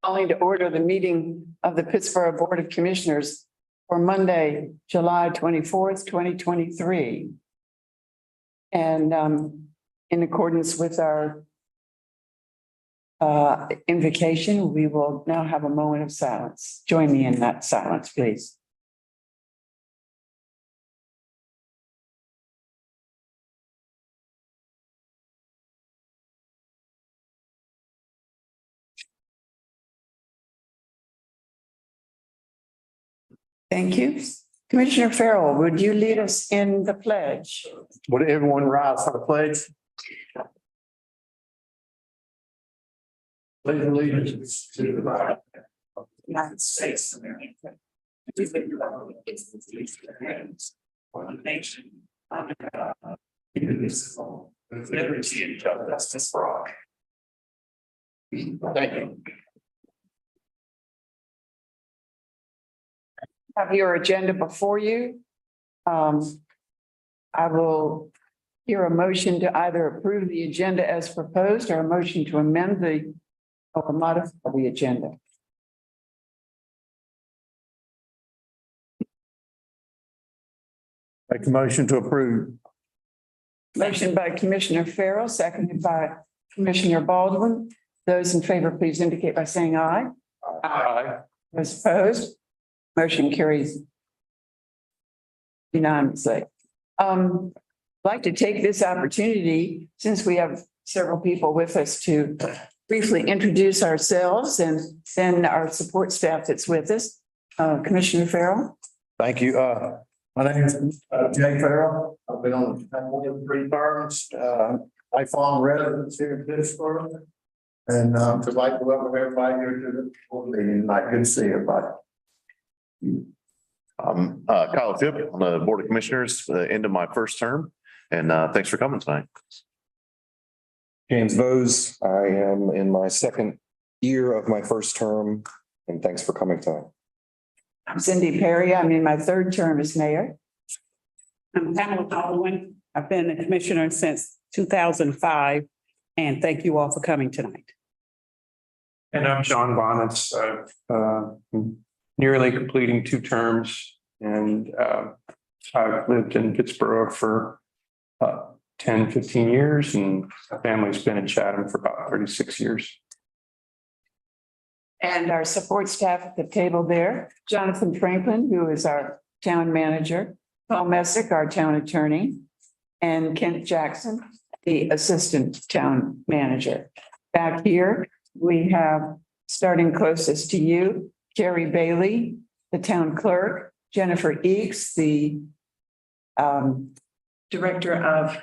Calling to order the meeting of the Pittsboro Board of Commissioners for Monday, July 24th, 2023. And in accordance with our invocation, we will now have a moment of silence. Join me in that silence, please. Thank you. Commissioner Farrell, would you lead us in the pledge? Would everyone rise for the pledge? Pledge allegiance to the flag of the United States of America. For the nation, under God, indivisible, with liberty and justice for all. Thank you. Have your agenda before you. I will hear a motion to either approve the agenda as proposed or a motion to amend or modify the agenda. Make a motion to approve. Motion by Commissioner Farrell, seconded by Commissioner Baldwin. Those in favor, please indicate by saying aye. Aye. Those opposed, motion carries unanimously. I'd like to take this opportunity, since we have several people with us, to briefly introduce ourselves and then our support staff that's with us. Commissioner Farrell. Thank you. My name is Jay Farrell. I've been on the board of 3 terms. I farm residents here in Pittsboro. And would like to welcome everybody here to the board meeting tonight. Good to see everybody. I'm Kyle Shipp on the Board of Commissioners, the end of my first term, and thanks for coming tonight. James Vose. I am in my 2nd year of my first term, and thanks for coming tonight. I'm Cindy Perry. I'm in my 3rd term as mayor. I'm Baldwin. I've been a commissioner since 2005, and thank you all for coming tonight. And I'm Sean Bonitz. Nearly completing 2 terms, and I've lived in Pittsboro for 10, 15 years, and my family's been in Chatham for about 36 years. And our support staff at the table there, Jonathan Franklin, who is our town manager, Paul Messick, our town attorney, and Kent Jackson, the assistant town manager. Back here, we have, starting closest to you, Jerry Bailey, the town clerk, Jennifer Eakes, the director of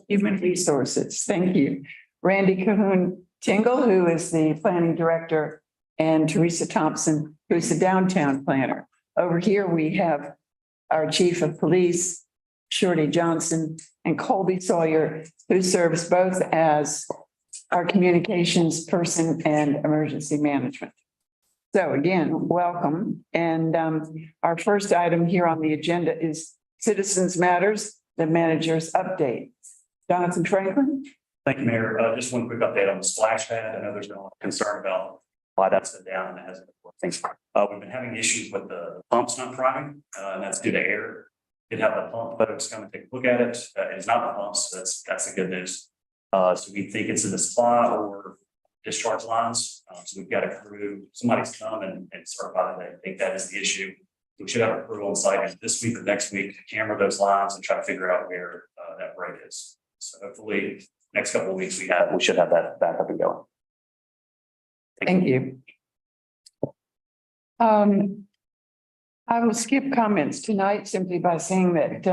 human resources. Thank you. Randy Cahoon Tingle, who is the planning director, and Teresa Thompson, who's the downtown planner. Over here, we have our chief of police, Shorty Johnson, and Colby Sawyer, who serves both as our communications person and emergency management. So again, welcome. And our first item here on the agenda is Citizens Matters, the manager's update. Jonathan Franklin. Thank you, Mayor. Just one quick update on the splash pad. I know there's been a lot of concern about why that's been down and it hasn't been working. We've been having issues with the pumps not priming, and that's due to air. Did have the pump folks come and take a look at it. It's not the pumps. So that's the good news. So we think it's in the supply or discharge lines. So we've got a crew, somebody's come and certify that they think that is the issue. We should have a crew on site this week or next week to camera those lines and try to figure out where that break is. So hopefully next couple of weeks we should have that back up and going. Thank you. I will skip comments tonight simply by saying that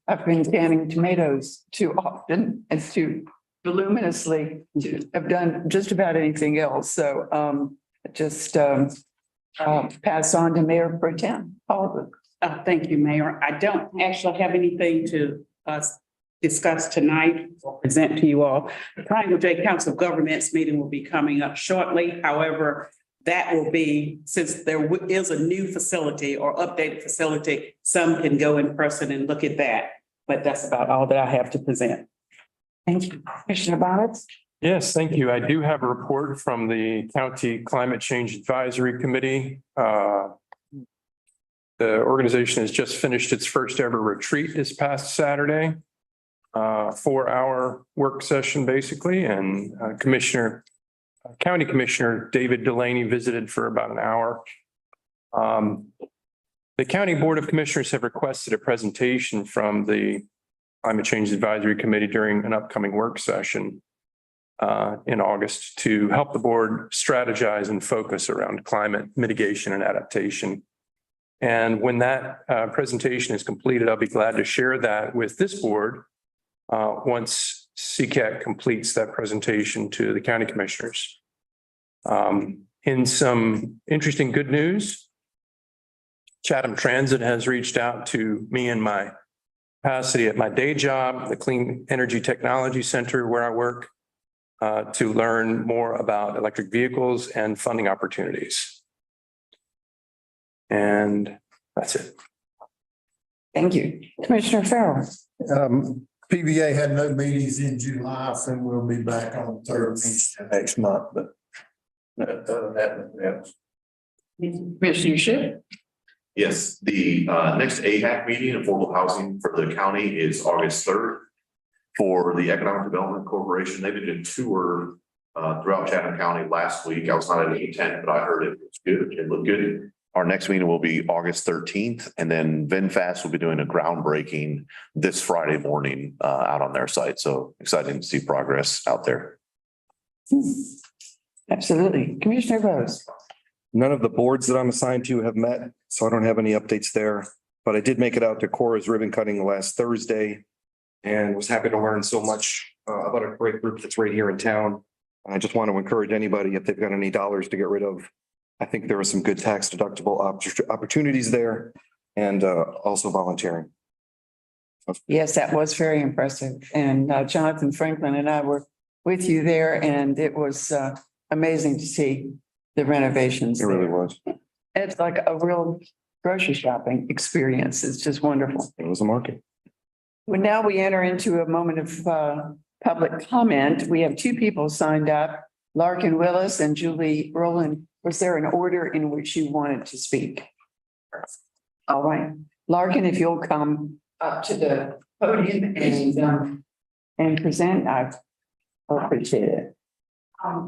I've been canning tomatoes too often and too voluminously to have done just about anything else. So just pass on to Mayor Pro-Tem. Thank you, Mayor. I don't actually have anything to discuss tonight or present to you all. The Triangle J Council of Governments meeting will be coming up shortly. However, that will be, since there is a new facility or updated facility, some can go in person and look at that. But that's about all that I have to present. Thank you. Commissioner Bonitz. Yes, thank you. I do have a report from the County Climate Change Advisory Committee. The organization has just finished its first ever retreat this past Saturday. 4-hour work session, basically, and County Commissioner David Delaney visited for about an hour. The County Board of Commissioners have requested a presentation from the Climate Change Advisory Committee during an upcoming work session in August to help the board strategize and focus around climate mitigation and adaptation. And when that presentation is completed, I'll be glad to share that with this board once CCAT completes that presentation to the county commissioners. In some interesting good news, Chatham Transit has reached out to me in my capacity at my day job, the Clean Energy Technology Center where I work, to learn more about electric vehicles and funding opportunities. And that's it. Thank you. Commissioner Farrell. PBA had no meetings in July, so we'll be back on the third Wednesday next month, but other than that, Commissioner Shipp. Yes, the next AHAC meeting, Affordable Housing for the county, is August 3rd. For the Economic Development Corporation, they did a tour throughout Chatham County last week. I was not able to attend, but I heard it was good. It looked good. Our next meeting will be August 13th, and then VinFast will be doing a groundbreaking this Friday morning out on their site. So exciting to see progress out there. Absolutely. Commissioner Vose. None of the boards that I'm assigned to have met, so I don't have any updates there. But I did make it out to Cora's ribbon cutting last Thursday and was happy to learn so much about a great group that's right here in town. I just want to encourage anybody, if they've got any dollars to get rid of, I think there are some good tax deductible opportunities there, and also volunteering. Yes, that was very impressive. And Jonathan Franklin and I were with you there, and it was amazing to see the renovations. It really there. was. It's like a real grocery shopping experience. It's just wonderful. It was a market. Well, now we enter into a moment of public comment. We have two people signed up, Larkin Willis and Julie Rowland. Was there an order in which you wanted to speak? All right, Larkin, if you'll come up to the podium and present, I appreciate it.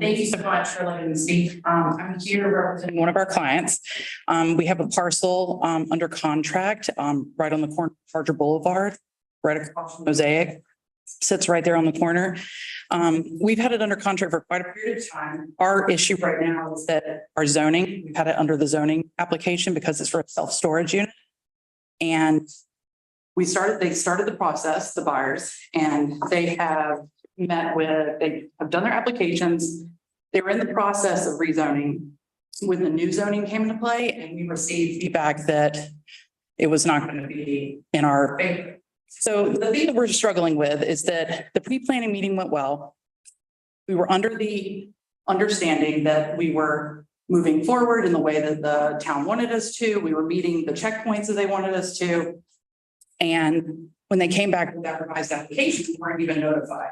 Thank you so much for letting me speak. I'm here representing one of our clients. We have a parcel under contract right on the corner of Charger Boulevard, right across from Mosaic. Sits right there on the corner. We've had it under contract for quite a period of time. Our issue right now is that our zoning, we've had it under the zoning application because it's for a self-storage unit. And they started the process, the buyers, and they have they have done their applications. They were in the process of rezoning when the new zoning came into play, and we received feedback that it was not going to be in our favor. So the thing that we're struggling with is that the pre-planning meeting went well. We were under the understanding that we were moving forward in the way that the town wanted us to. We were meeting the checkpoints that they wanted us to. And when they came back with that revised application, we weren't even notified.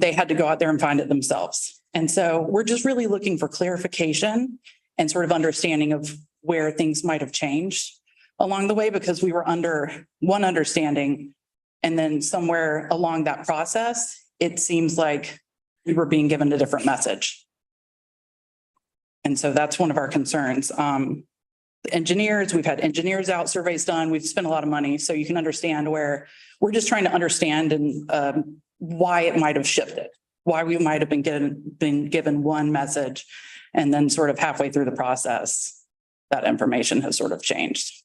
They had to go out there and find it themselves. And so we're just really looking for clarification and sort of understanding of where things might have changed along the way, because we were under one understanding. And then somewhere along that process, it seems like we were being given a different message. And so that's one of our concerns. The engineers, we've had engineers out, surveys done, we've spent a lot of money. So you can understand where we're just trying to understand and why it might have shifted, why we might have been given one message. And then sort of halfway through the process, that information has sort of changed.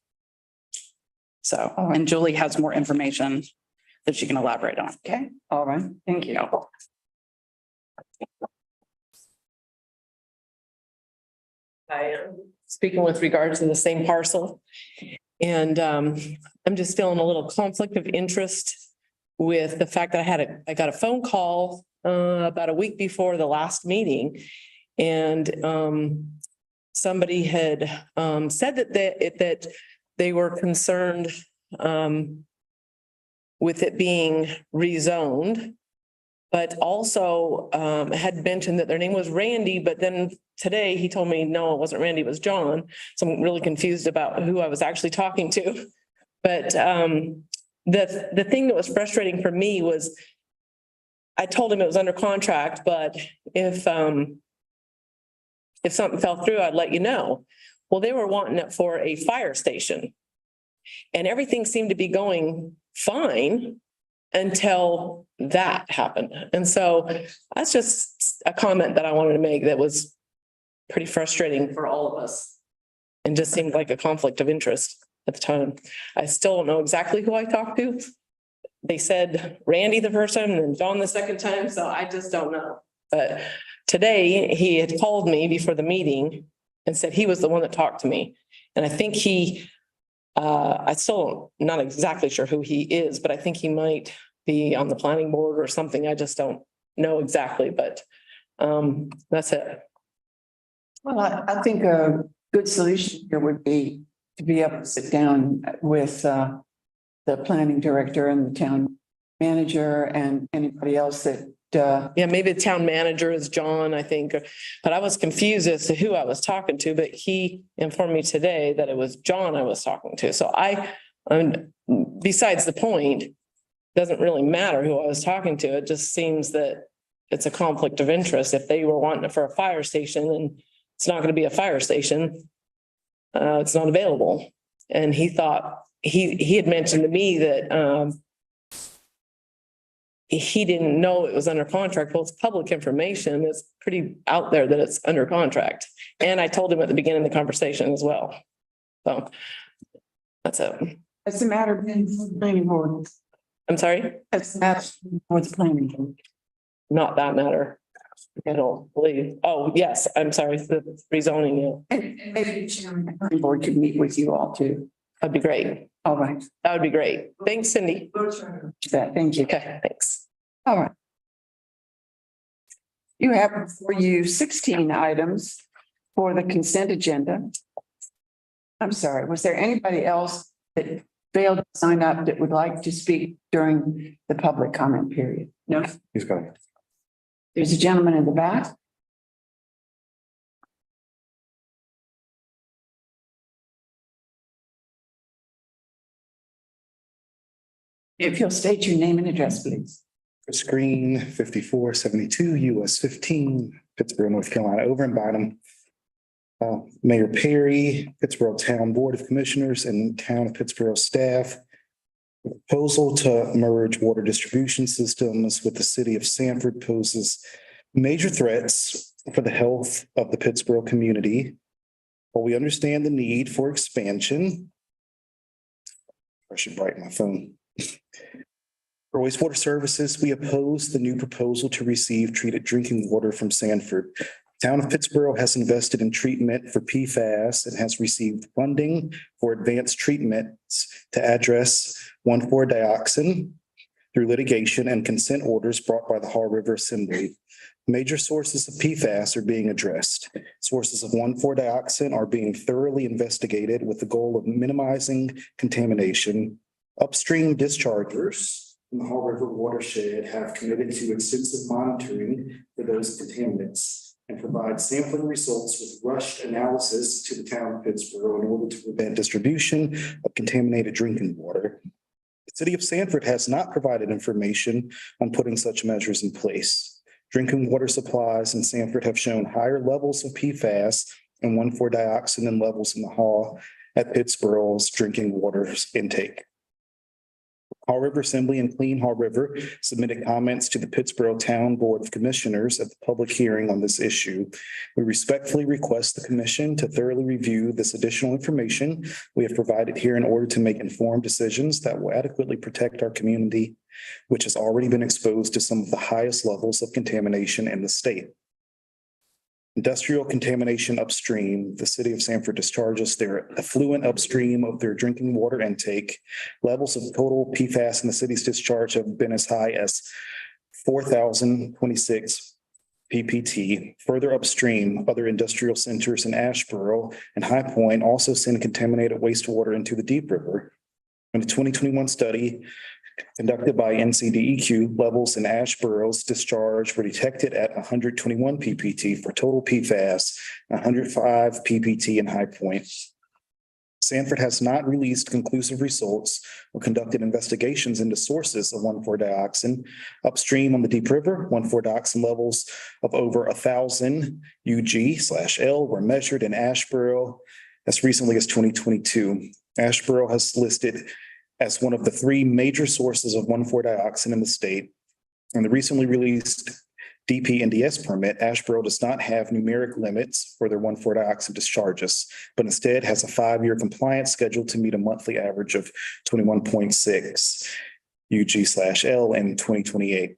So, and Julie has more information that she can elaborate on. Okay, all right, thank you. I am speaking with regards to the same parcel. And I'm just feeling a little conflict of interest with the fact that I got a phone call about a week before the last meeting. And somebody had said that they were concerned with it being rezoned but also had mentioned that their name was Randy, but then today he told me, no, it wasn't Randy, it was John. So I'm really confused about who I was actually talking to. But the thing that was frustrating for me was I told him it was under contract, but if something fell through, I'd let you know. Well, they were wanting it for a fire station. And everything seemed to be going fine until that happened. And so that's just a comment that I wanted to make that was pretty frustrating for all of us. And just seemed like a conflict of interest at the time. I still don't know exactly who I talked to. They said Randy the first time and then John the second time, so I just don't know. But today he had called me before the meeting and said he was the one that talked to me. And I think I still not exactly sure who he is, but I think he might be on the planning board or something. I just don't know exactly, but that's it. Well, I think a good solution here would be to be able to sit down with the planning director and the town manager and anybody else that Yeah, maybe the town manager is John, I think, but I was confused as to who I was talking to, but he informed me today that it was John I was talking to. So besides the point, doesn't really matter who I was talking to. It just seems that it's a conflict of interest. If they were wanting it for a fire station and it's not going to be a fire station, it's not available. And he thought, he had mentioned to me that he didn't know it was under contract. Well, it's public information. It's pretty out there that it's under contract. And I told him at the beginning of the conversation as well. So that's it. it's a matter of the planning board. I'm sorry, It's a matter for the planning board. not that matter. I don't believe. Oh, yes, I'm sorry, the rezoning. Yeah, And maybe the chairman of the planning board could meet with you all too. that'd be great. All right. That would be great. Thanks, Cindy. Thank you. Okay, thanks. All right. You have before you 16 items for the consent agenda. I'm sorry, was there anybody else that failed to sign up that would like to speak during the public comment period? No, He's going. there's a gentleman in the back. If you'll state your name and address, please. Chris Green, 5472 US 15, Pittsboro, North Carolina, over in Bynum. Mayor Perry, Pittsboro Town Board of Commissioners and Town of Pittsboro staff. Proposal to merge water distribution systems with the city of Sanford poses major threats for the health of the Pittsboro community. While we understand the need for expansion. I should brighten my phone. For wastewater services, we oppose the new proposal to receive treated drinking water from Sanford. Town of Pittsboro has invested in treatment for PFAS and has received funding for advanced treatments to address 1,4-dioxin through litigation and consent orders brought by the Haw River Assembly. Major sources of PFAS are being addressed. Sources of 1,4-dioxin are being thoroughly investigated with the goal of minimizing contamination. Upstream dischargers in the Haw River watershed have committed to extensive monitoring for those contaminants and provide sampling results with rushed analysis to the town of Pittsboro in order to prevent distribution of contaminated drinking water. The city of Sanford has not provided information on putting such measures in place. Drinking water supplies in Sanford have shown higher levels of PFAS and 1,4-dioxin than levels in the Haw at Pittsboro's drinking water intake. Haw River Assembly and Clean Haw River submitted comments to the Pittsboro Town Board of Commissioners at the public hearing on this issue. We respectfully request the commission to thoroughly review this additional information we have provided here in order to make informed decisions that will adequately protect our community, which has already been exposed to some of the highest levels of contamination in the state. Industrial contamination upstream. The city of Sanford discharges their effluent upstream of their drinking water intake. Levels of total PFAS in the city's discharge have been as high as 4,026 PPT. Further upstream, other industrial centers in Asheboro and High Point also send contaminated wastewater into the Deep River. In a 2021 study conducted by NCDEQ, levels in Asheboro's discharge were detected at 121 PPT for total PFAS, 105 PPT in High Point. Sanford has not released conclusive results or conducted investigations into sources of 1,4-dioxin. Upstream on the Deep River, 1,4-dioxin levels of over 1,000 UG/L were measured in Asheboro as recently as 2022. Asheboro has listed as one of the three major sources of 1,4-dioxin in the state. In the recently released DPNDS permit, Asheboro does not have numeric limits for their 1,4-dioxin discharges, but instead has a 5-year compliance schedule to meet a monthly average of 21.6 UG/L in 2028.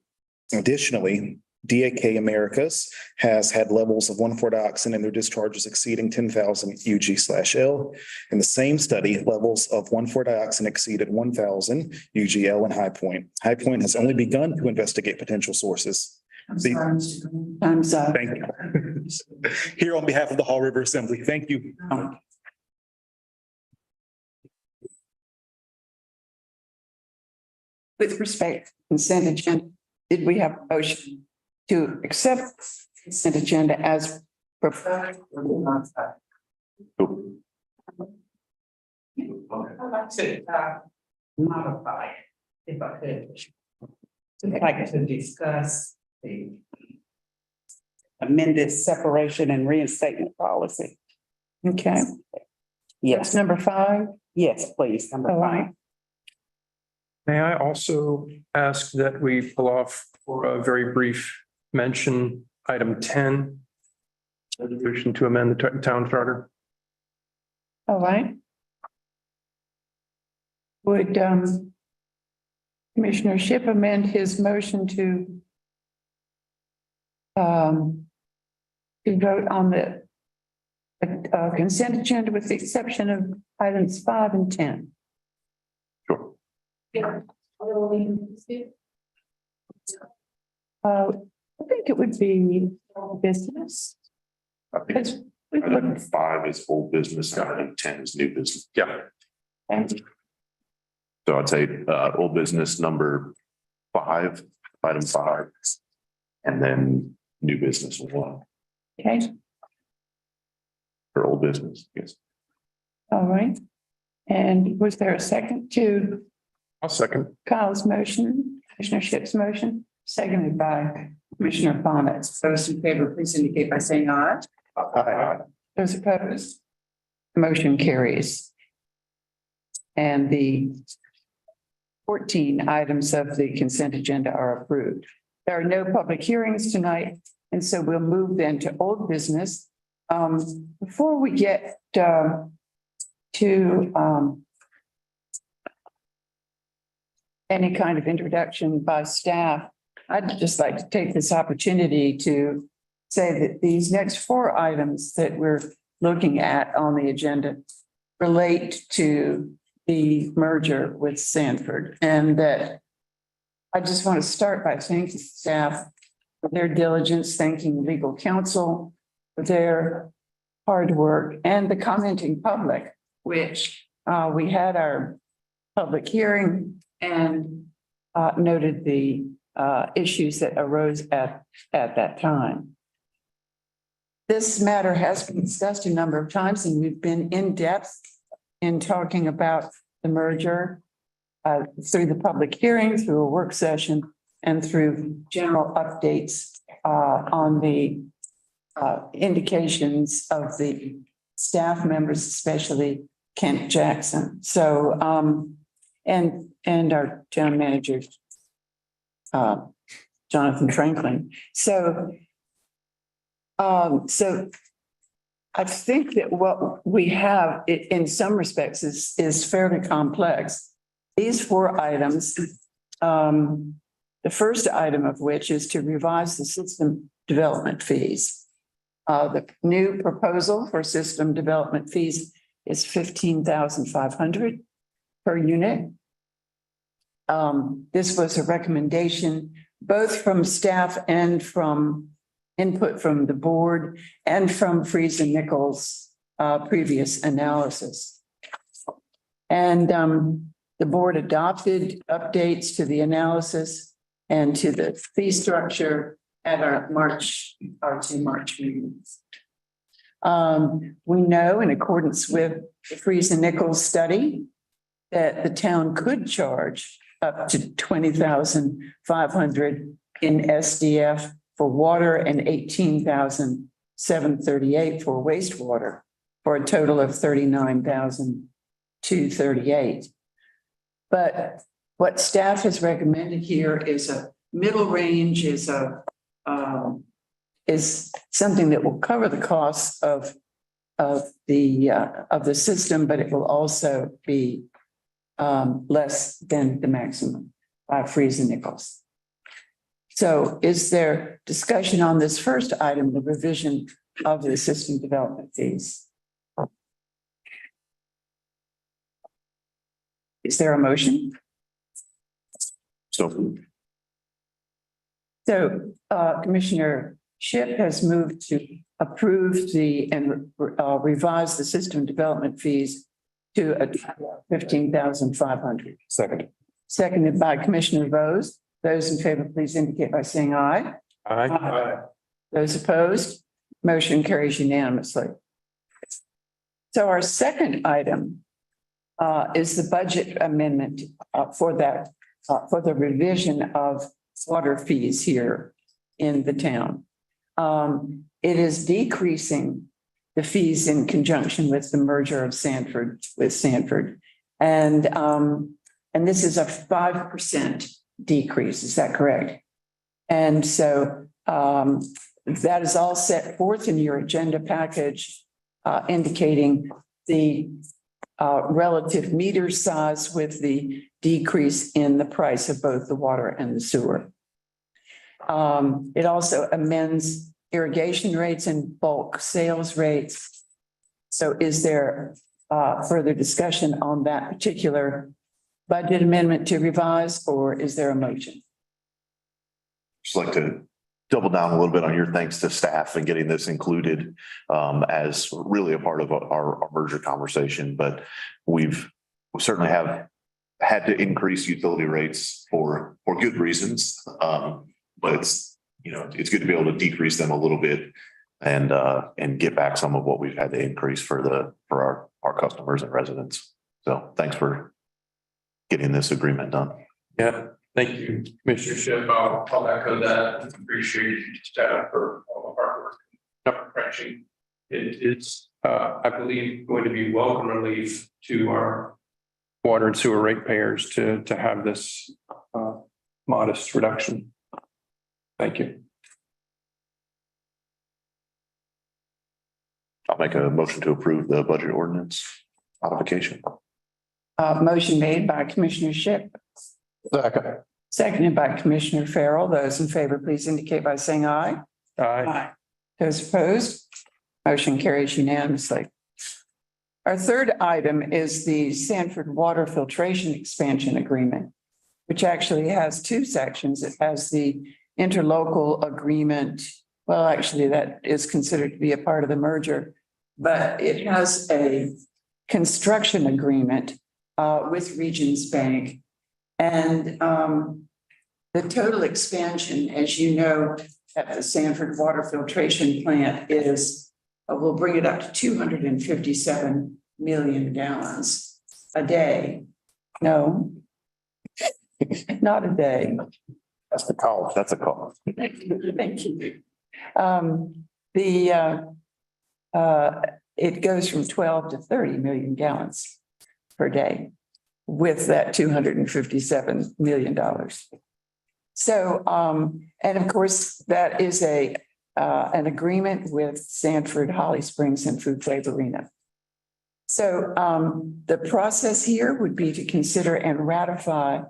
Additionally, DAK Americas has had levels of 1,4-dioxin in their discharges exceeding 10,000 UG/L. In the same study, levels of 1,4-dioxin exceeded 1,000 UGL in High Point. High Point has only begun to investigate potential sources. I'm sorry, Mr. Green. Time's up. Thank you. Here on behalf of the Hall River Assembly, thank you. With respect to consent agenda, did we have a motion to accept consent agenda as proposed? I'd like to modify it, if I could. I'd like to discuss the amended separation and reinstatement policy. Okay, Yes, number 5. yes, please, number All 5. right. May I also ask that we pull off for a very brief mention, item 10, resolution to amend the town charter? All right. Would Commissioner Shipp amend his motion to vote on the consent agenda with the exception of items 5 and 10? Sure. I think it would be business. I think Because we item looked 5 is old business, and item 10 is new business. Yeah. at, So I'd say old business number 5, item 5. And then new business 1 okay, for old business, yes. all right. And was there a second to I'll second. Kyle's motion, Commissioner Shipp's motion, seconded by Commissioner Bonitz? Those in favor, please indicate by saying aye. Aye. Those opposed? Motion carries. And the 14 items of the consent agenda are approved. There are no public hearings tonight, and so we'll move then to old business. Before we get to any kind of introduction by staff, I'd just like to take this opportunity to say that these next 4 items that we're looking at on the agenda relate to the merger with Sanford, and that I just want to start by thanking staff for their diligence, thanking legal counsel for their hard work, and the commenting public, which we had our public hearing and noted the issues that arose at that time. This matter has been discussed a number of times, and we've been in depth in talking about the merger through the public hearing, through a work session, and through general updates on the indications of the staff members, especially Kent Jackson. So, and our town manager, Jonathan Franklin. So I think that what we have in some respects is fairly complex. These 4 items, the first item of which is to revise the system development fees. The new proposal for system development fees is $15,500 per unit. This was a recommendation both from staff and from input from the board and from Freeze and Nichols' previous analysis. And the board adopted updates to the analysis and to the fee structure at our two March meetings. We know in accordance with the Freeze and Nichols study that the town could charge up to $20,500 in SDF for water and $18,738 for wastewater, for a total of $39,238. But what staff has recommended here is a middle range, is something that will cover the costs of the system, but it will also be less than the maximum by Freeze and Nichols. So is there discussion on this first item, the revision of the system development fees? Is there a motion? So Commissioner Shipp has moved to approve and revise the system development fees to $15,500. Second. Seconded by Commissioner Vose. Those in favor, please indicate by saying aye. Aye. Those opposed, motion carries unanimously. So our second item is the budget amendment for the revision of water fees here in the town. It is decreasing the fees in conjunction with the merger of Sanford with Sanford. And this is a 5% decrease, is that correct? And so that is all set forth in your agenda package, indicating the relative meter size with the decrease in the price of both the water and the sewer. It also amends irrigation rates and bulk sales rates. So is there further discussion on that particular budget amendment to revise, or is there a motion? just like to double down a little bit on your thanks to staff and getting this included as really a part of our merger conversation. But we certainly have had to increase utility rates for good reasons. But it's good to be able to decrease them a little bit and get back some of what we've had to increase for our customers and residents. So thanks for getting this agreement done. Yeah, thank you, Commissioner Shipp. I'll echo that. Appreciate staff for all the hard work. Number crunching. It's I believe, going to be welcome relief to our water and sewer ratepayers to have this modest reduction. Thank you. I'll make a motion to approve the budget ordinance modification. Motion made by Commissioner Shipp. Second. Seconded by Commissioner Farrell. Those in favor, please indicate by saying aye. Aye. Those opposed, motion carries unanimously. Our third item is the Sanford Water Filtration Expansion Agreement, which actually has two sections. It has the interlocal agreement. Well, actually, that is considered to be a part of the merger, but it has a construction agreement with Regions Bank. And the total expansion, as you know, at the Sanford Water Filtration Plant is, we'll bring it up to 257 million gallons a day. No, not a day. That's the call. That's a call. Thank you. It goes from 12 to 30 million gallons per day with that $257 million. So, and of course, that is an agreement with Sanford, Holly Springs, and Food Arena. So the process here would be to consider and ratify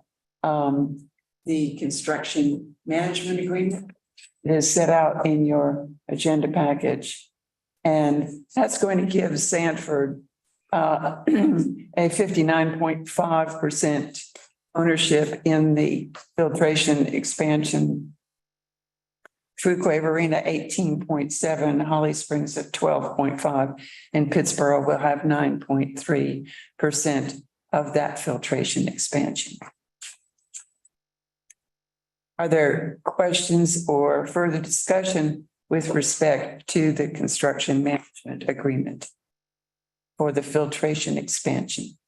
the construction management agreement. It is set out in your agenda package. And that's going to give Sanford a 59.5% ownership in the filtration expansion. Fuquay Arena 18.7, Holly Springs at 12.5, and Pittsboro will have 9.3% of that filtration expansion. Are there questions or further discussion with respect to the construction management agreement for the filtration expansion?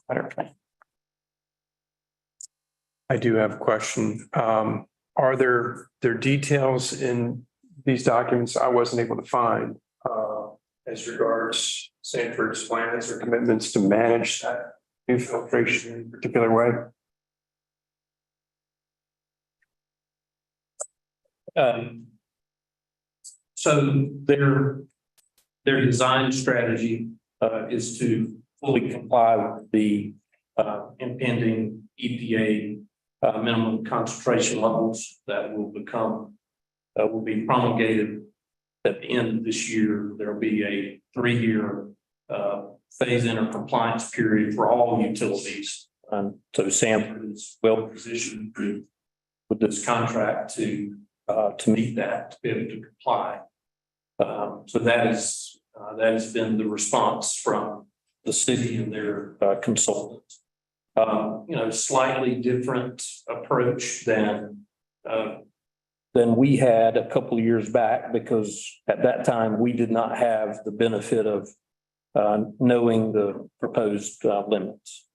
Water plant. I do have a question. Are there details in these documents I wasn't able to find as regards Sanford's plans or commitments to manage that new filtration in a particular way? So their design strategy is to fully comply with the impending EPA minimum concentration levels that will be promulgated at the end of this year. There'll be a 3-year phase-in or compliance period for all utilities. So Sanford is well positioned with this contract to meet that, to be able to comply. So that has been the response from the city and their consultants. Slightly different approach than we had a couple of years back, because at that time we did not have the benefit of knowing the proposed limits,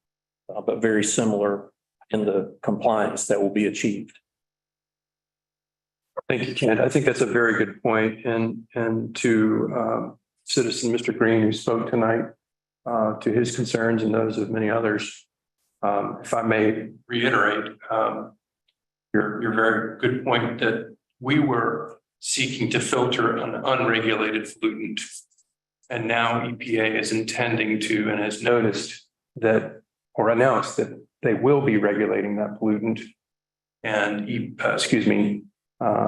but very similar in the compliance that will be achieved. Thank you, Ken. I think that's a very good point. And to citizen Mr. Green, who spoke tonight, to his concerns and those of many others, if I may reiterate, your very good point that we were seeking to filter an unregulated pollutant. And now EPA is intending to and has noticed that, or announced that they will be regulating that pollutant. And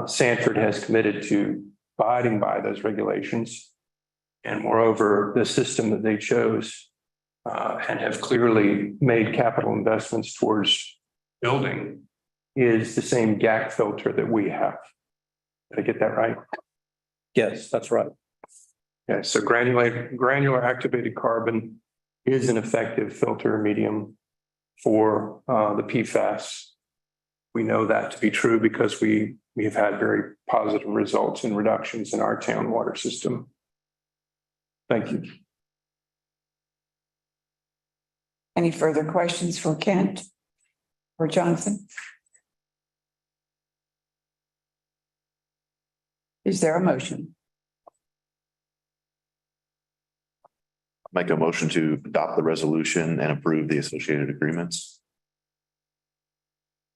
Sanford has committed to abiding by those regulations. And moreover, the system that they chose and have clearly made capital investments towards building is the same GAC filter that we have. Did I get that right? Yes, that's right. Yeah, so granular activated carbon is an effective filter medium for the PFAS. We know that to be true because we have had very positive results and reductions in our town water system. Thank you. Any further questions for Kent or Jonathan? Is there a motion? Make a motion to adopt the resolution and approve the associated agreements.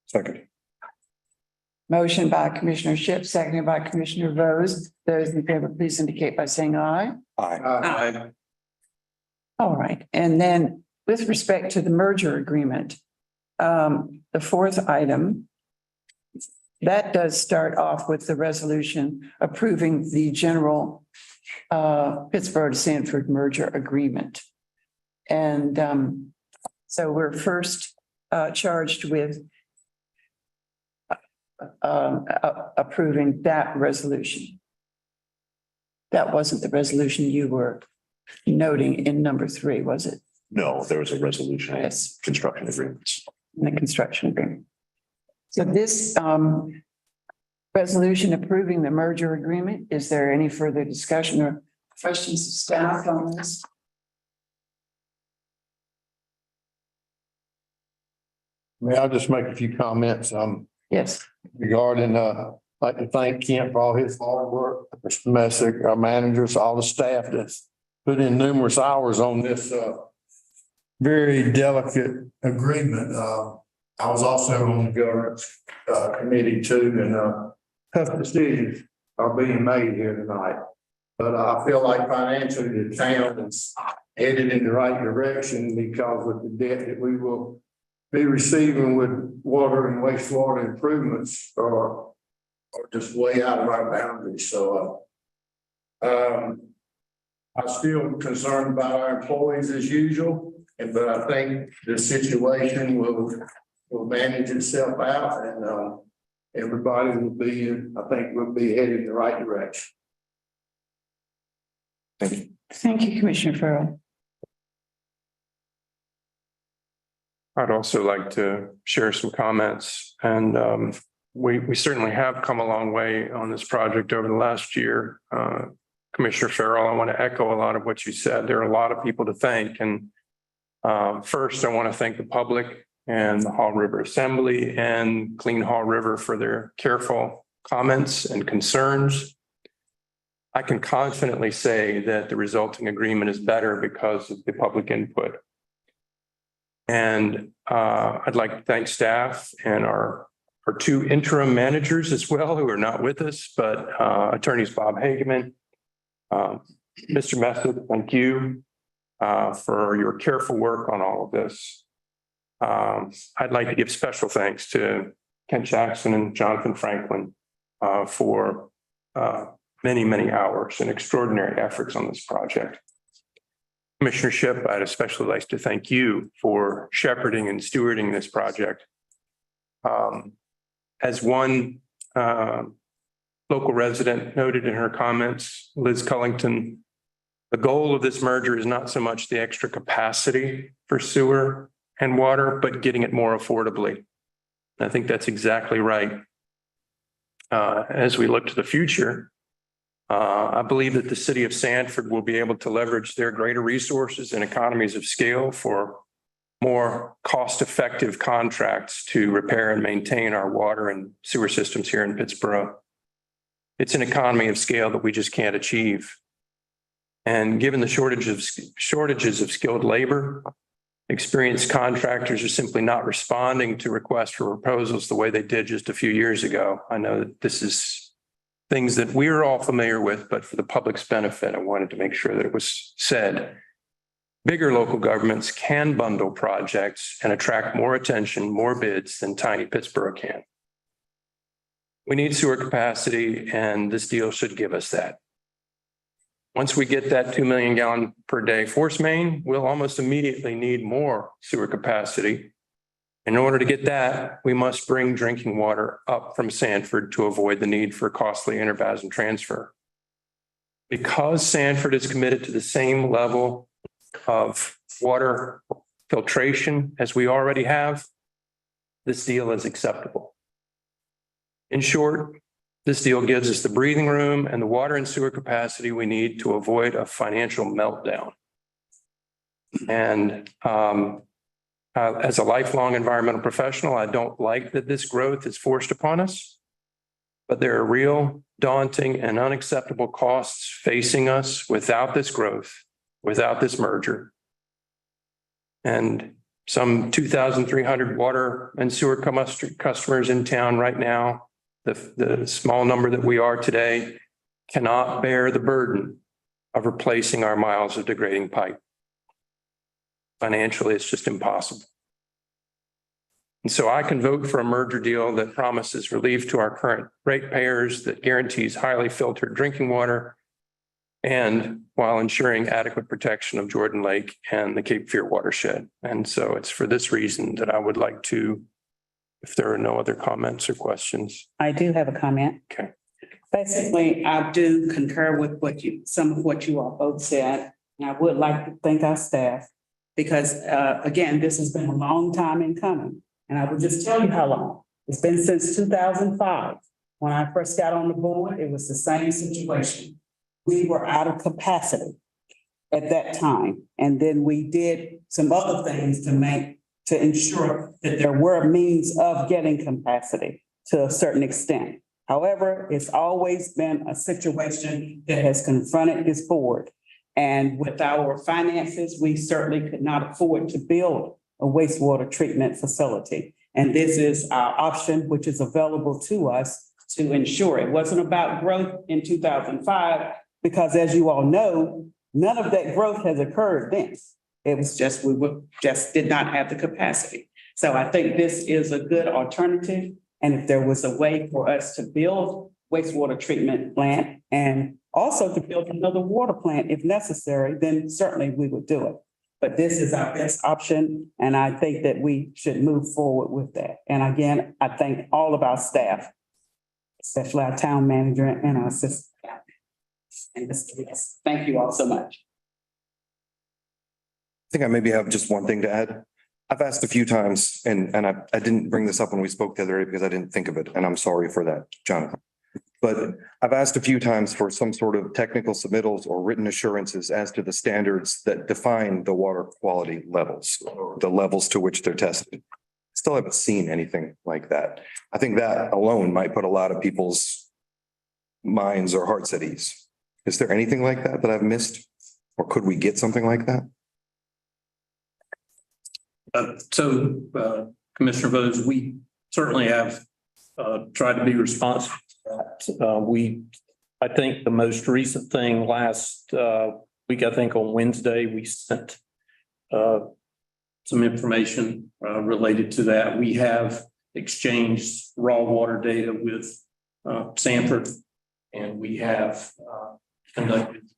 Second. Motion by Commissioner Shipp, seconded by Commissioner Vose. Those in favor, please indicate by saying aye. Aye. All right. And then with respect to the merger agreement, the fourth item, that does start off with the resolution approving the general Pittsboro to Sanford merger agreement. And so we're first charged with approving that resolution. That wasn't the resolution you were noting in number 3, was it? No, there was a resolution. Yes. Construction agreements. In the construction agreement. So this resolution approving the merger agreement, is there any further discussion or questions of staff on this? May I just make a few comments? Yes. Regarding, I'd like to thank Kent for all his hard work, Mr. Messick, our managers, all the staff that's put in numerous hours on this very delicate agreement. I was also on the governance committee too, and tough decisions are being made here tonight. But I feel like financially the town is headed in the right direction because of the debt that we will be receiving with water and wastewater improvements are just way out of our boundaries. So I'm still concerned about our employees as usual, but I think the situation will manage itself out, and everybody will be, I think we'll be headed in the right direction. Thank you, Commissioner Farrell. I'd also like to share some comments, and we certainly have come a long way on this project over the last year. Commissioner Farrell, I want to echo a lot of what you said. There are a lot of people to thank, and first, I want to thank the public and the Haw River Assembly and Clean Haw River for their careful comments and concerns. I can confidently say that the resulting agreement is better because of the public input. And I'd like to thank staff and our two interim managers as well, who are not with us, but attorneys Bob Hageman, Mr. Messeth, thank you for your careful work on all of this. I'd like to give special thanks to Kent Jackson and Jonathan Franklin for many, many hours and extraordinary efforts on this project. Commissioner Shipp, I'd especially like to thank you for shepherding and stewarding this project. As one local resident noted in her comments, Liz Cullington, the goal of this merger is not so much the extra capacity for sewer and water, but getting it more affordably. I think that's exactly right. As we look to the future, I believe that the city of Sanford will be able to leverage their greater resources and economies of scale for more cost-effective contracts to repair and maintain our water and sewer systems here in Pittsboro. It's an economy of scale that we just can't achieve. And given the shortages of skilled labor, experienced contractors are simply not responding to requests for proposals the way they did just a few years ago. I know that this is things that we're all familiar with, but for the public's benefit, I wanted to make sure that it was said. Bigger local governments can bundle projects and attract more attention, more bids than tiny Pittsboro can. We need sewer capacity, and this deal should give us that. Once we get that 2 million gallon per day force main, we'll almost immediately need more sewer capacity. In order to get that, we must bring drinking water up from Sanford to avoid the need for costly interbasin transfer. Because Sanford is committed to the same level of water filtration as we already have, this deal is acceptable. In short, this deal gives us the breathing room and the water and sewer capacity we need to avoid a financial meltdown. And as a lifelong environmental professional, I don't like that this growth is forced upon us, but there are real, daunting, and unacceptable costs facing us without this growth, without this merger. And some 2,300 water and sewer customers in town right now, the small number that we are today, cannot bear the burden of replacing our miles of degrading pipe. Financially, it's just impossible. And so I can vote for a merger deal that promises relief to our current ratepayers, that guarantees highly filtered drinking water, and while ensuring adequate protection of Jordan Lake and the Cape Fear watershed. And so it's for this reason that I would like to, if there are no other comments or questions. I do have a comment. Okay. Basically, I do concur with some of what you all both said. And I would like to thank our staff because, again, this has been a long time in coming. And I will just tell you how long. It's been since 2005. When I first got on the board, it was the same situation. We were out of capacity at that time. And then we did some other things to ensure that there were means of getting capacity to a certain extent. However, it's always been a situation that has confronted this board. And with our finances, we certainly could not afford to build a wastewater treatment facility. And this is our option, which is available to us to ensure. It wasn't about growth in 2005, because as you all know, none of that growth has occurred then. It was just, we did not have the capacity. So I think this is a good alternative. And if there was a way for us to build wastewater treatment plant and also to build another water plant if necessary, then certainly we would do it. But this is our best option, and I think that we should move forward with that. And again, I thank all of our staff, especially our town manager and our assistant. And yes, thank you all so much. I think I maybe have just one thing to add. I've asked a few times and I didn't bring this up when we spoke the other day because I didn't think of it, and I'm sorry for that, Jonathan. But I've asked a few times for some sort of technical submittals or written assurances as to the standards that define the water quality levels, or the levels to which they're tested. Still haven't seen anything like that. I think that alone might put a lot of people's minds or hearts at ease. Is there anything like that that I've missed? Or could we get something like that? Commissioner Vose, we certainly have tried to be responsive. I think the most recent thing last week, I think on Wednesday, we sent some information related to that. We have exchanged raw water data with Sanford, and we have conducted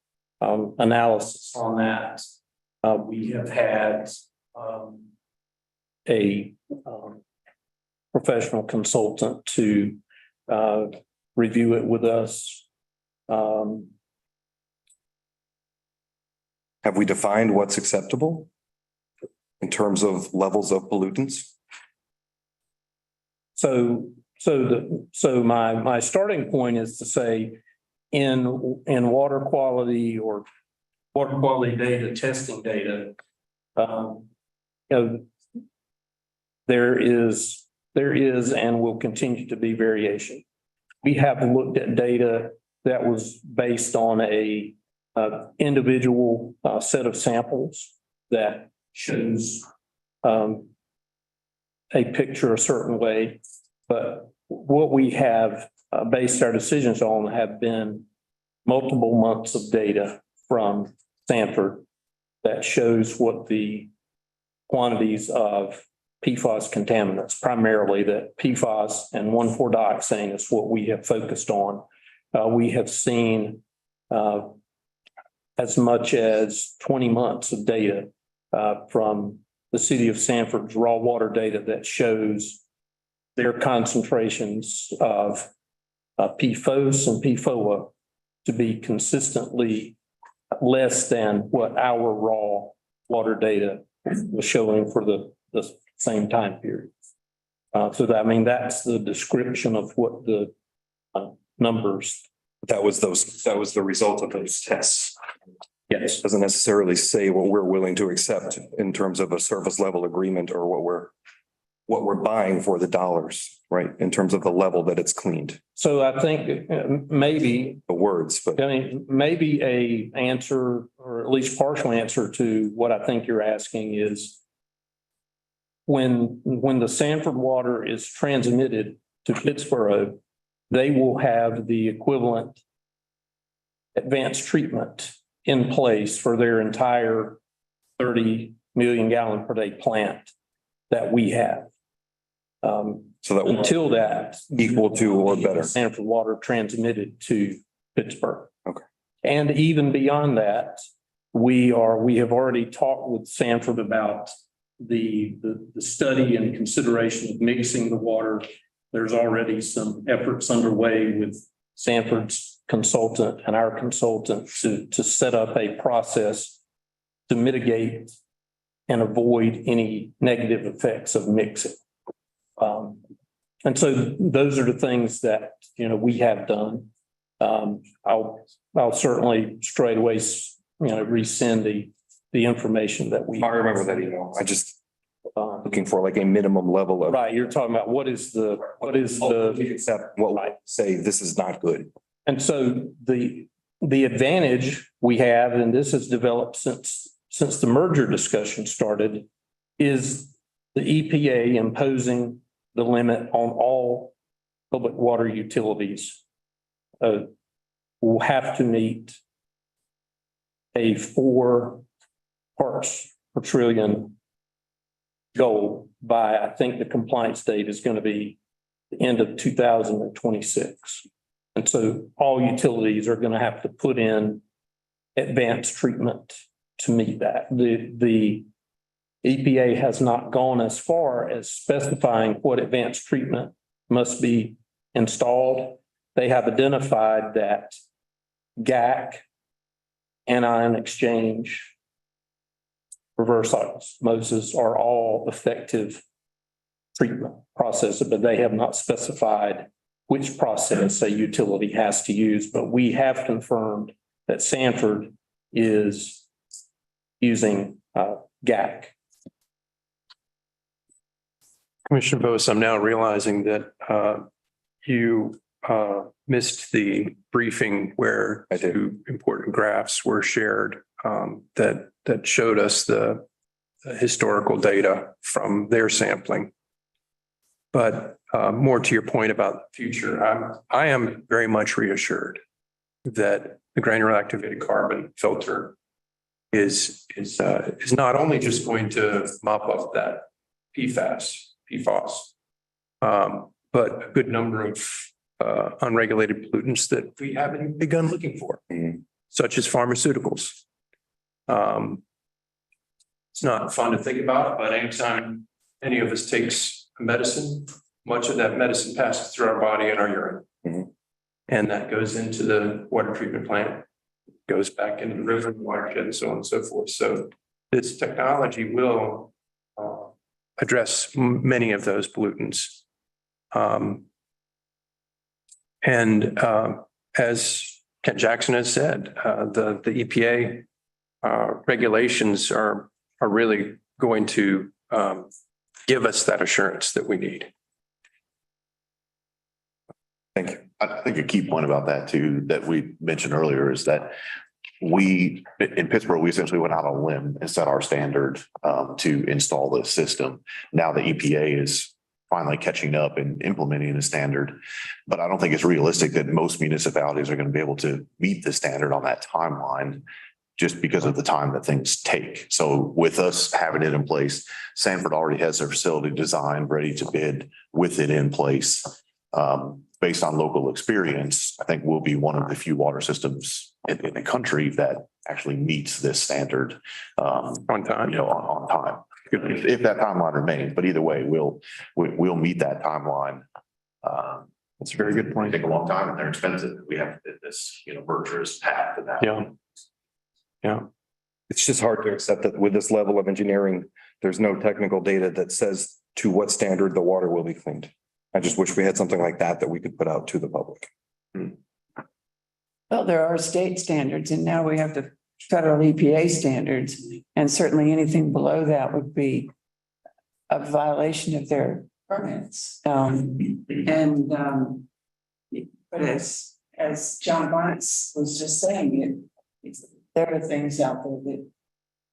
analysis on that. We have had a professional consultant to review it with us. Have we defined what's acceptable in terms of levels of pollutants? So my starting point is to say in water quality or water quality data, testing data, there is and will continue to be variation. We have looked at data that was based on a individual set of samples that shows a picture a certain way, but what we have based our decisions on have been multiple months of data from Sanford that shows what the quantities of PFAS contaminants, primarily that PFAS and 1,4-dioxane is what we have focused on. We have seen as much as 20 months of data from the city of Sanford's raw water data that shows their concentrations of PFOS and PFOA to be consistently less than what our raw water data was showing for the same time period. So that, I mean, that's the description of what the numbers. That was the result of those tests. Yes. Doesn't necessarily say what we're willing to accept in terms of a service level agreement or what we're buying for the dollars, right? In terms of the level that it's cleaned. So I think maybe The words, but I mean, maybe a answer or at least partial answer to what I think you're asking is when the Sanford water is transmitted to Pittsboro, they will have the equivalent advanced treatment in place for their entire 30 million gallon per day plant that we have. so that Until that equal to or better. Sanford water transmitted to Pittsburgh. Okay. And even beyond that, we have already talked with Sanford about the study and consideration of mixing the water. There's already some efforts underway with Sanford's consultant and our consultant to set up a process to mitigate and avoid any negative effects of mixing. And so those are the things that, we have done. I'll certainly straight away, resend the information that we. I remember that email. I just looking for like a minimum level of. Right, you're talking about what is the. Accept what we say, this is not good. And so the advantage we have, and this has developed since the merger discussion started, is the EPA imposing the limit on all public water utilities will have to meet a 4 parts per trillion goal by, I think the compliance date is going to be the end of 2026. And so all utilities are going to have to put in advanced treatment to meet that. The EPA has not gone as far as specifying what advanced treatment must be installed. They have identified that GAC, anion exchange, reverse osmosis are all effective treatment processes, but they have not specified which process a utility has to use. But we have confirmed that Sanford is using GAC. Commissioner Vose, I'm now realizing that you missed the briefing where two important graphs were shared that showed us the historical data from their sampling. But more to your point about the future, I am very much reassured that the granular activated carbon filter is not only just going to mop up that PFAS, but a good number of unregulated pollutants that we haven't begun looking for, such as pharmaceuticals. It's not fun to think about, but anytime any of us takes a medicine, much of that medicine passes through our body and our urine. And that goes into the water treatment plant, goes back into the river, watershed, and so on and so forth. So this technology will address many of those pollutants. As Kent Jackson has said, the EPA regulations are really going to give us that assurance that we need. Thank you. I think a key point about that too, that we mentioned earlier, is that we, in Pittsboro, we essentially went out on a limb and set our standard to install this system. Now the EPA is finally catching up and implementing the standard, but I don't think it's realistic that most municipalities are going to be able to meet the standard on that timeline, just because of the time that things take. So with us having it in place, Sanford already has their facility designed, ready to bid with it in place. Based on local experience, I think we'll be one of the few water systems in the country that actually meets this standard On time. on time. If that timeline remains, but either way, we'll meet that timeline. That's a very good point. Take a long time and they're expensive. We have this, merger is path to that. Yeah. It's just hard to accept that with this level of engineering, there's no technical data that says to what standard the water will be cleaned. I just wish we had something like that we could put out to the public. Well, there are state standards and now we have the federal EPA standards. And certainly anything below that would be a violation of their permits. But as John Bonitz was just saying, there are things out there that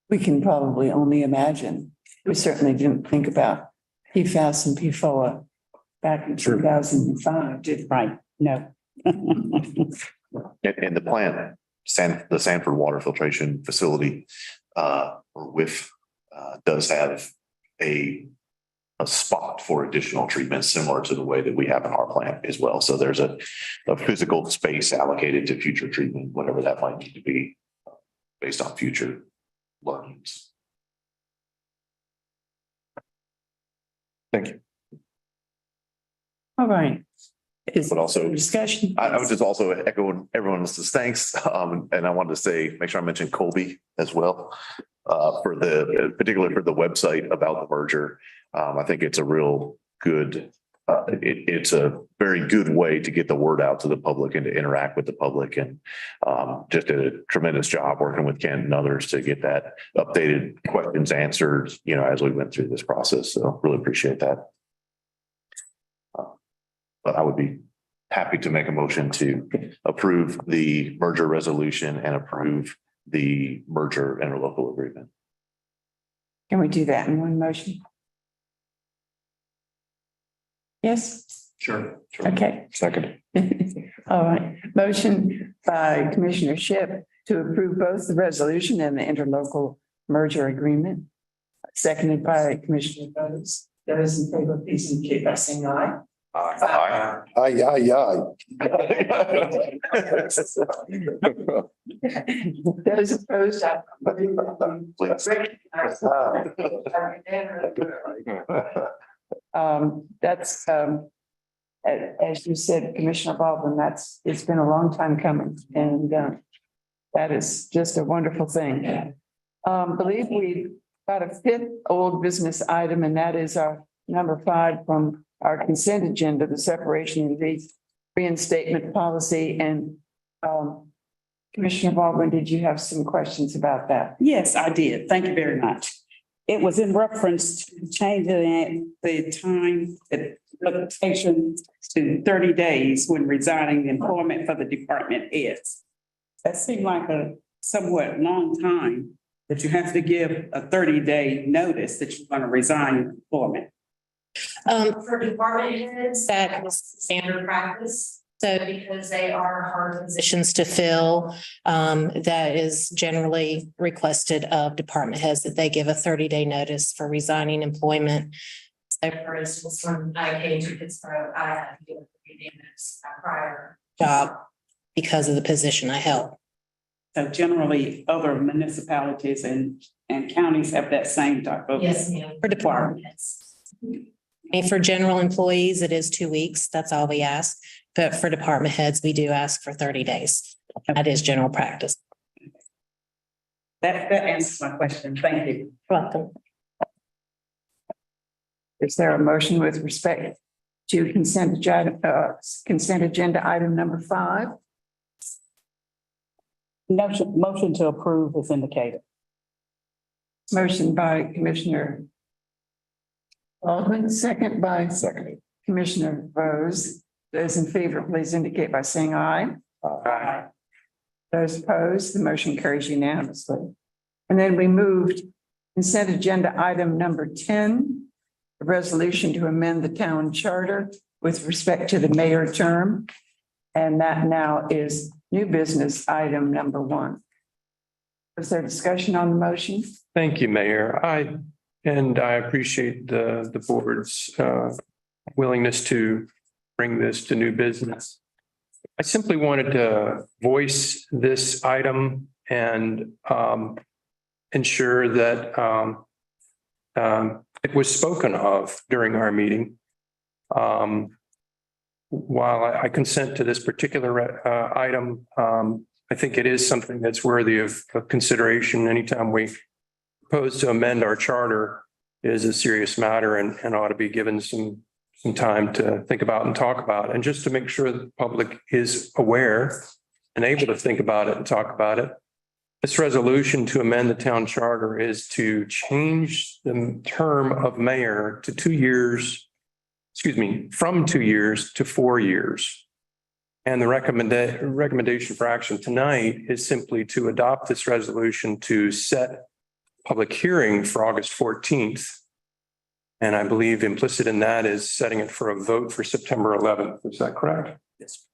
we can probably only imagine. We certainly didn't think about PFAS and PFOA back in 2005, did Right, no. And the plant, the Sanford water filtration facility, does have a spot for additional treatment similar to the way that we have in our plant as well. So there's a physical space allocated to future treatment, whatever that might need to be based on future learnings. Thank you. All right. But also discussion. I was just also echoing everyone's thanks. And I wanted to say, make sure I mentioned Colby as well, particularly for the website about the merger. I think it's a real good, it's a very good way to get the word out to the public and to interact with the public, and just did a tremendous job working with Kent and others to get that updated questions answered, as we went through this process. So really appreciate that. But I would be happy to make a motion to approve the merger resolution and approve the merger interlocal agreement. Can we do that in one motion? Yes? Sure. Okay. Second. All right. Motion by Commissioner Shipp to approve both the resolution and the interlocal merger agreement. Seconded by Commissioner Vose. Those in favor, please indicate by saying aye. Aye. Those opposed. That's, as you said, Commissioner Baldwin, it's been a long time coming, and that is just a wonderful thing. Believe we got a fifth old business item, and that is our number 5 from our consent agenda, the separation and reinstatement policy. And Commissioner Baldwin, did you have some questions about that? Yes, I did. Thank you very much. It was in reference to changing the time, the limitation to 30 days when resigning employment for the department heads. That seemed like a somewhat long time that you have to give a 30-day notice that you're going to resign your employment. For department heads, that is standard practice. So because they are hard positions to fill, that is generally requested of department heads that they give a 30-day notice for resigning employment. So for instance, when I came to Pittsboro, I had to give a 30-day notice prior job because of the position I held. So generally, other municipalities and counties have that same type of. Yes, ma'am. For department heads. And for general employees, it is 2 weeks. That's all we ask. But for department heads, we do ask for 30 days. That is general practice. That answers my question. Thank you. Welcome. Is there a motion with respect to consent agenda item number 5? Motion to approve is indicated. Motion by Commissioner Baldwin, second by Commissioner Vose. Those in favor, please indicate by saying aye. Aye. Those opposed, the motion carries unanimously. And then we moved consent agenda item number 10, a resolution to amend the town charter with respect to the mayor term. And that now is new business item number 1. Was there discussion on the motion? Thank you, Mayor. I appreciate the board's willingness to bring this to new business. I simply wanted to voice this item and ensure that it was spoken of during our meeting. While I consent to this particular item, I think it is something that's worthy of consideration. Anytime we propose to amend our charter, it is a serious matter and ought to be given some time to think about and talk about. And just to make sure the public is aware and able to think about it and talk about it, this resolution to amend the town charter is to change the term of mayor to 2 years, from 2 years to 4 years. And the recommendation for action tonight is simply to adopt this resolution to set public hearing for August 14th. And I believe implicit in that is setting it for a vote for September 11th. Is that correct? Yes.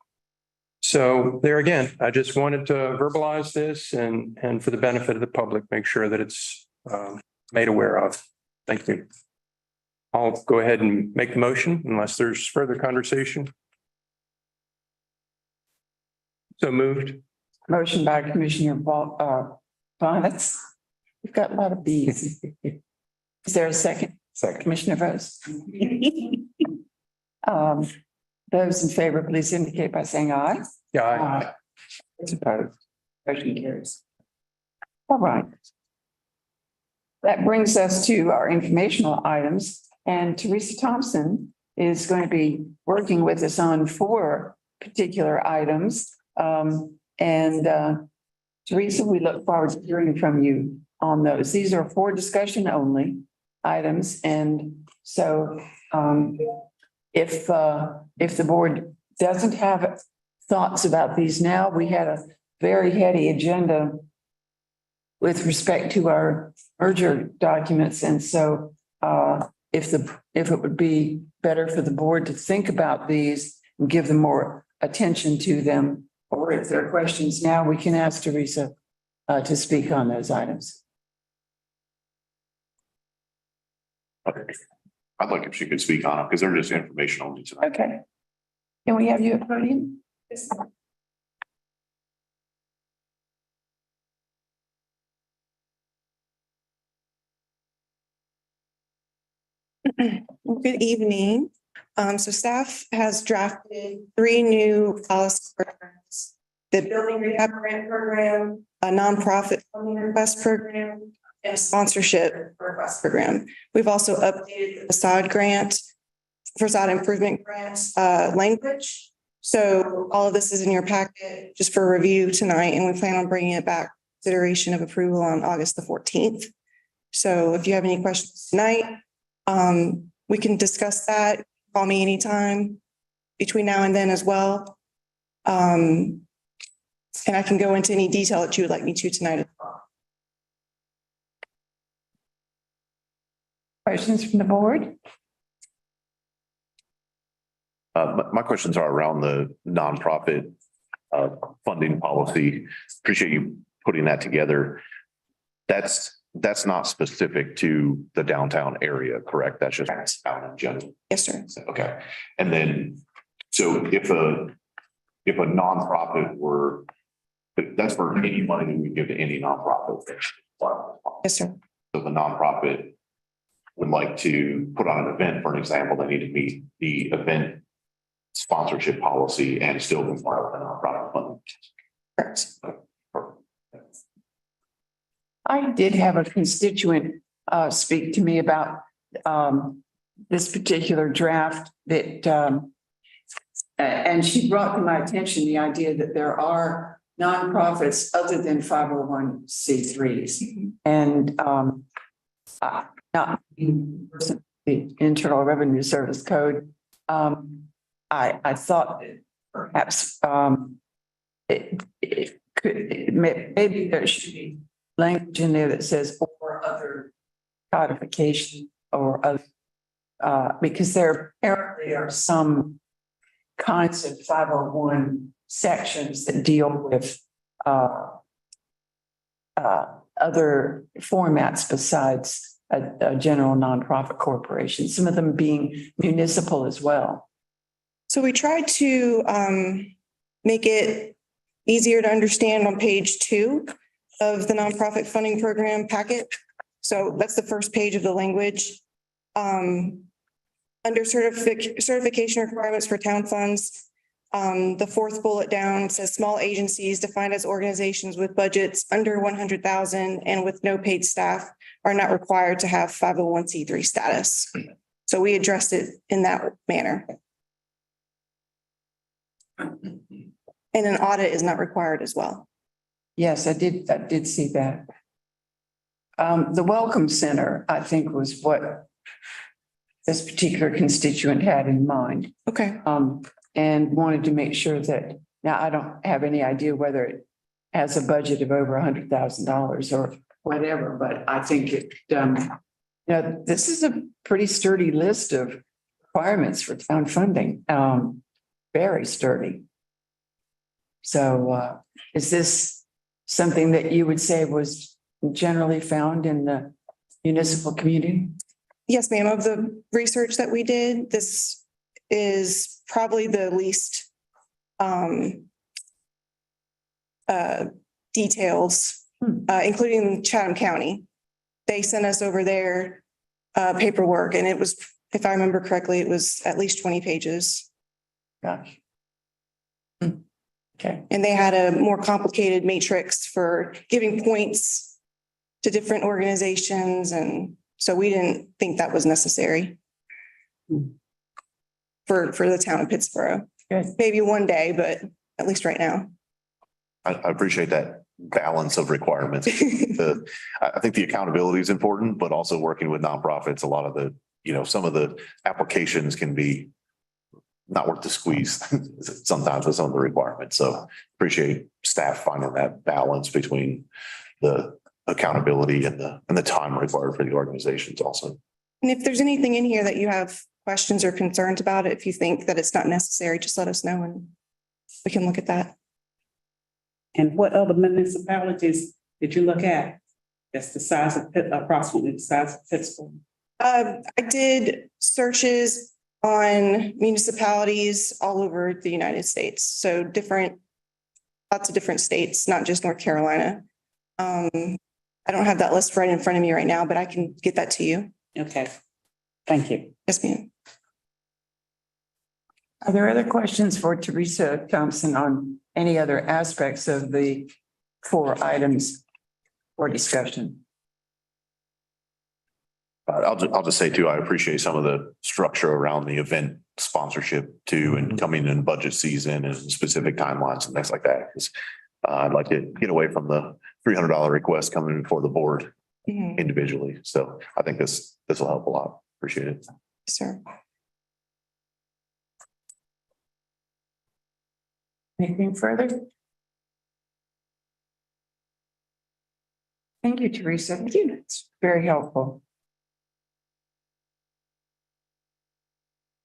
So there again, I just wanted to verbalize this and for the benefit of the public, make sure that it's made aware of. Thank you. I'll go ahead and make the motion unless there's further conversation. So moved. Motion by Commissioner Bonitz. We've got a lot of B's. Is there a second? Second. Commissioner Vose. Those in favor, please indicate by saying aye. Yeah. Aye. It's opposed. Motion carries. All right. That brings us to our informational items, and Teresa Thompson is going to be working with us on 4 particular items. Teresa, we look forward to hearing from you on those. These are 4 discussion only items. And so if the board doesn't have thoughts about these now, we had a very heady agenda with respect to our merger documents. And so if it would be better for the board to think about these and give them more attention to them, or if there are questions now, we can ask Teresa to speak on those items. I'd like if she could speak on it because they're just information only tonight. Okay. Can we have you at podium? Good evening. So staff has drafted 3 new policy programs: the building rehab grant program, a nonprofit funding request program, and sponsorship request program. We've also updated the facade improvement grants language. So all of this is in your packet just for review tonight, and we plan on bringing it back consideration of approval on August the 14th. So if you have any questions tonight, we can discuss that. Call me anytime between now and then as well. And I can go into any detail that you would like me to tonight as well. Questions from the board? My questions are around the nonprofit funding policy. Appreciate you putting that together. That's not specific to the downtown area, correct? That's just out in general. Yes, sir. Okay. And then, so if a nonprofit were, that's for any money that we give to any nonprofit. Yes, sir. So the nonprofit would like to put on an event, for an example, they need to meet the event sponsorship policy and still comply with the nonprofit funding. Correct. I did have a constituent speak to me about this particular draft that and she brought to my attention the idea that there are nonprofits other than 501c3s and not the Internal Revenue Service Code. I thought that perhaps it could maybe there should be language in there that says or other codification or other because there apparently are some kinds of 501 sections that deal with other formats besides a general nonprofit corporation, some of them being municipal as well. So we tried to make it easier to understand on page 2 of the nonprofit funding program packet. So that's the first page of the language. Under certification requirements for town funds, the 4th bullet down says small agencies defined as organizations with budgets under 100,000 and with no paid staff are not required to have 501c3 status. So we addressed it in that manner. And an audit is not required as well. Yes, I did see that. The Welcome Center, I think, was what this particular constituent had in mind. Okay. And wanted to make sure that, now I don't have any idea whether it has a budget of over $100,000 or whatever, but I think it, this is a pretty sturdy list of requirements for town funding. Very sturdy. So is this something that you would say was generally found in the municipal community? Yes, ma'am. Of the research that we did, this is probably the least details, including Chatham County. They sent us over their paperwork, and it was, if I remember correctly, it was at least 20 pages. Gosh. Okay. And they had a more complicated matrix for giving points to different organizations. And so we didn't think that was necessary for the town of Pittsboro. Good. Maybe one day, but at least right now. I appreciate that balance of requirements. I think the accountability is important, but also working with nonprofits, a lot of the, some of the applications can be not worth the squeeze sometimes with some of the requirements. So appreciate staff finding that balance between the accountability and the time required for the organizations also. And if there's anything in here that you have questions or concerns about it, if you think that it's not necessary, just let us know and we can look at that. And what other municipalities did you look at? That's the size of approximately the size of Pittsburgh. I did searches on municipalities all over the United States. So lots of different states, not just North Carolina. I don't have that list right in front of me right now, but I can get that to you. Okay. Thank you. Yes, ma'am. Are there other questions for Teresa Thompson on any other aspects of the 4 items for discussion? I'll just say too, I appreciate some of the structure around the event sponsorship too, and coming in budget season and specific timelines and things like that. 'Cause, I'd like to get away from the $300 request coming before the board Mhm. individually. So I think this will help a lot. Appreciate it. Sir. Anything further? Thank you, Teresa. Thank you. It's very helpful.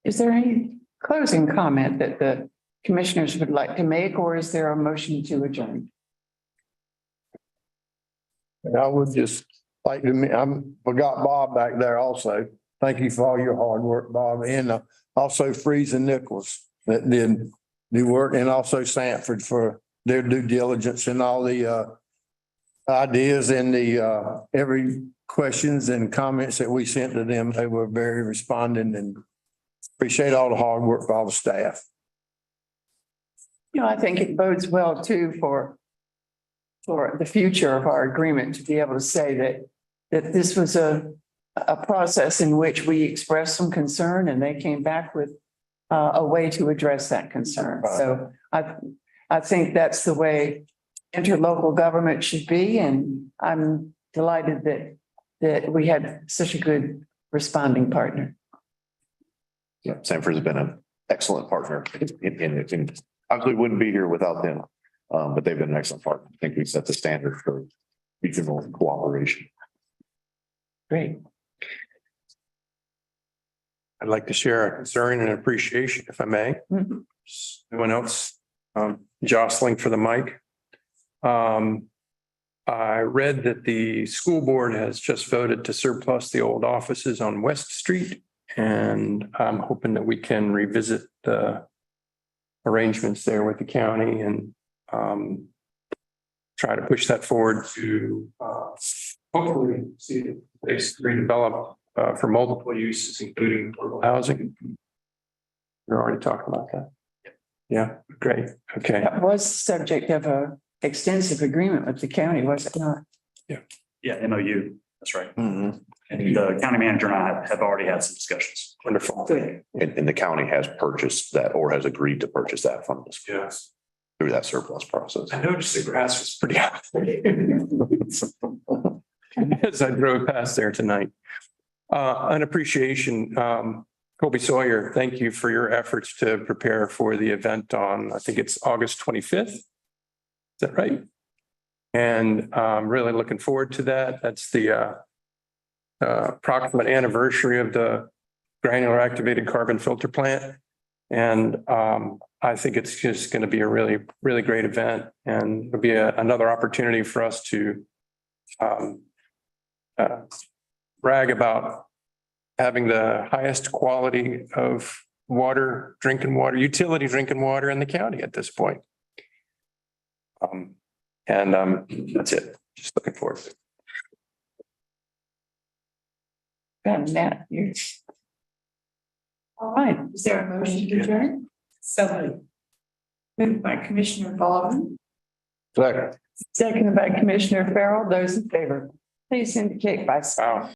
Is there any closing comment that the commissioners would like to make, or is there a motion to adjourn? And I would just like to, forgot Bob back there also. Thank you for all your hard work, Bob, and also Freeze and Nichols that did do work, and also Sanford for their due diligence and all the ideas and the every questions and comments that we sent to them. They were very responding, and appreciate all the hard work of all the staff. I think it bodes well too for the future of our agreement to be able to say that this was a process in which we expressed some concern and they came back with a way to address that concern. So I think that's the way interlocal government should be, and I'm delighted that we had such a good responding partner. Yeah, Sanford's been an excellent partner and obviously wouldn't be here without them. But they've been an excellent partner. I think we set the standard for regional cooperation. Great. I'd like to share a concern and appreciation, if I may. Mhm. Anyone else jostling for the mic? I read that the school board has just voted to surplus the old offices on West Street. And I'm hoping that we can revisit the arrangements there with the county and try to push that forward to hopefully see it redevelop for multiple uses, including affordable housing. You're already talking about that. Yeah, great. Okay. That was subject of a extensive agreement with the county, was it not? Yeah, MOU, that's right. Mm-hmm. And the county manager and I have already had some discussions. Wonderful. Good. And the county has purchased that or has agreed to purchase that from us Yes. through that surplus process. I noticed the grass was pretty high as I drove past there tonight. An appreciation, Colby Sawyer, thank you for your efforts to prepare for the event on, I think it's August 25th. Is that right? And I'm really looking forward to that. That's the approximate anniversary of the granular activated carbon filter plant. And I think it's just going to be a really, really great event, and it'll be another opportunity for us to brag about having the highest quality of water, drinking water, utility drinking water in the county at this point. That's it. Just looking forward to it. Matt, you. All right, is there a motion to adjourn? So moved by Commissioner Baldwin, Second. seconded by Commissioner Farrell. Those in favor, please indicate by.